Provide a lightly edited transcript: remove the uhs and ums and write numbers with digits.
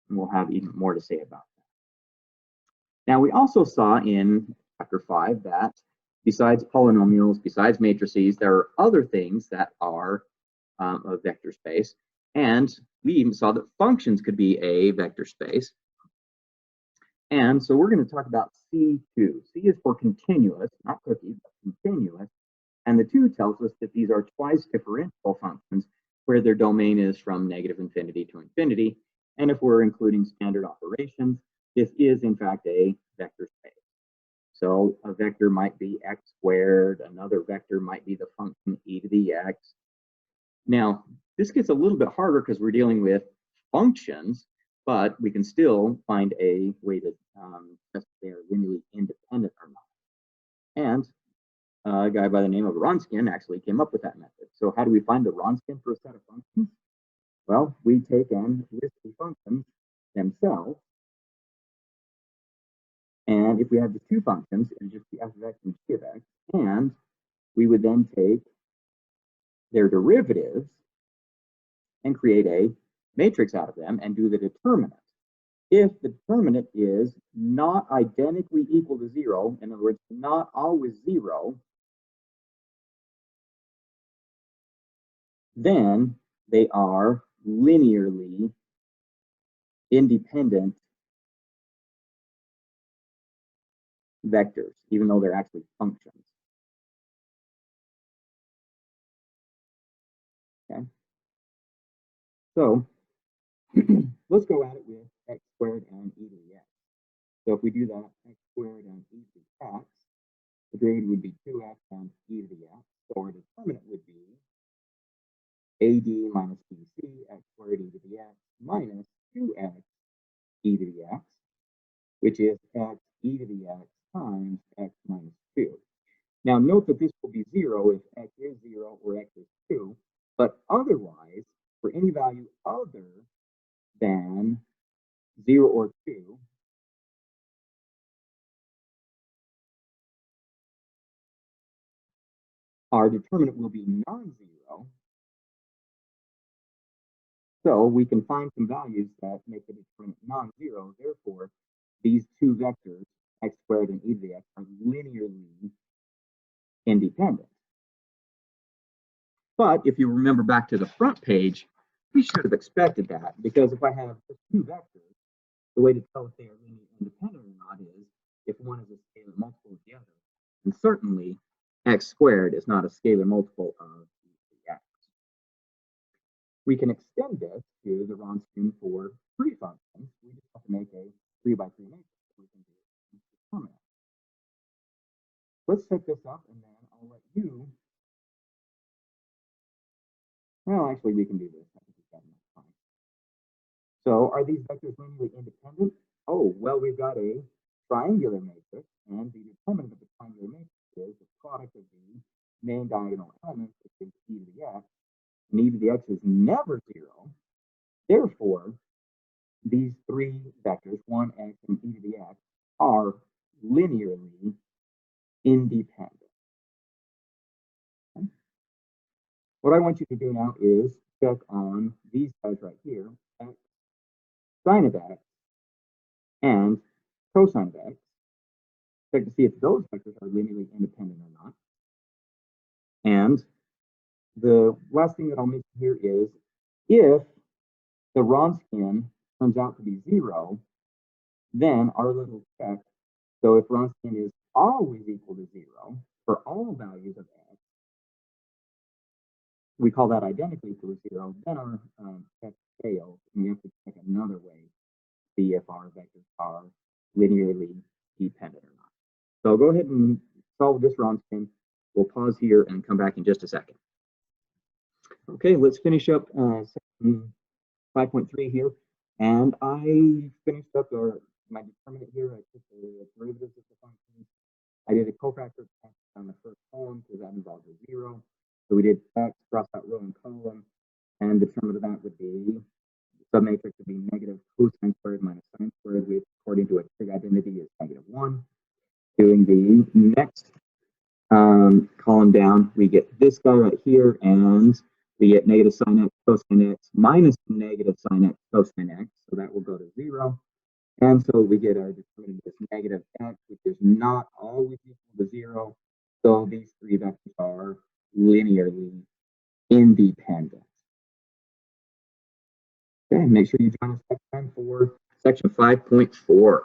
And we'll have even more to say about that. Now, we also saw in chapter 5 that besides polynomials, besides matrices, there are other things that are a vector space. And we even saw that functions could be a vector space. And so we're going to talk about C2. C is for continuous, not cookie, but continuous. And the 2 tells us that these are twice differentiable functions where their domain is from negative infinity to infinity. And if we're including standard operations, this is in fact a vector space. So a vector might be x squared, another vector might be the function e to the x. Now, this gets a little bit harder because we're dealing with functions, but we can still find a way to test if they are linearly independent or not. And a guy by the name of Wronskian actually came up with that method. So how do we find the Wronskian for a set of functions? Well, we take in list the functions themselves. And if we have the 2 functions, it would just be f of x and g of x. And we would then take their derivatives and create a matrix out of them and do the determinant. If the determinant is not identically equal to 0, in other words, not always 0, then they are linearly independent vectors, even though they're actually functions. Okay. So let's go at it with x squared and e to the x. So if we do that, x squared and e to the x, the grade would be 2x and e to the x. So our determinant would be AD minus BC, x squared e to the x, minus 2x e to the x, which is x e to the x times x minus 2. Now note that this will be 0 if x is 0 or x is 2, but otherwise, for any value other than 0 or 2, our determinant will be non-zero. So we can find some values that make the determinant non-zero. Therefore, these 2 vectors, x squared and e to the x, are linearly independent. But if you remember back to the front page, we should have expected that, because if I have just 2 vectors, the way to tell if they are linearly independent or not is if one is a scalar multiple of the other. And certainly, x squared is not a scalar multiple of the x. We can extend this to the Wronskian for 3 functions. We just have to make a 3 by 3 matrix. So we can do it determinant. Let's set this up, and then I'll let you. Well, actually, we can do this. I think we've got enough time. So, are these vectors linearly independent? Oh, well, we've got a triangular matrix, and the determinant of the triangular matrix is the product of the main diagonal elements, which is e to the x, and e to the x is never 0. Therefore, these 3 vectors, 1x and e to the x, are linearly independent. Okay. What I want you to do now is check on these guys right here, x sine of x and cosine of x. Check to see if those vectors are linearly independent or not. And the last thing that I'll mention here is if the Wronskian turns out to be 0, then our little check, so if Wronskian is always equal to 0 for all values of x, we call that identically equal to 0, then our check fails, and we have to check another way to see if our vectors are linearly dependent or not. So go ahead and solve this Wronskian. We'll pause here and come back in just a second. Okay, let's finish up section 5.3 here. And I finished up my determinant here. I took the derivatives of the functions. I did a cofactor on the first column because that involves a 0. So we did x, cross out row and column, and the determinant of that would be, the submatrix would be negative cosine squared minus sine squared, which according to a trig identity is -1. Doing the next column down, we get this guy right here, and We get negative sine x cosine x minus negative sine x cosine x, so that will go to 0. And so we get our determinant is negative x, which is not always equal to 0. So these three vectors are linearly independent. Okay, make sure you join us next time for section 5.4.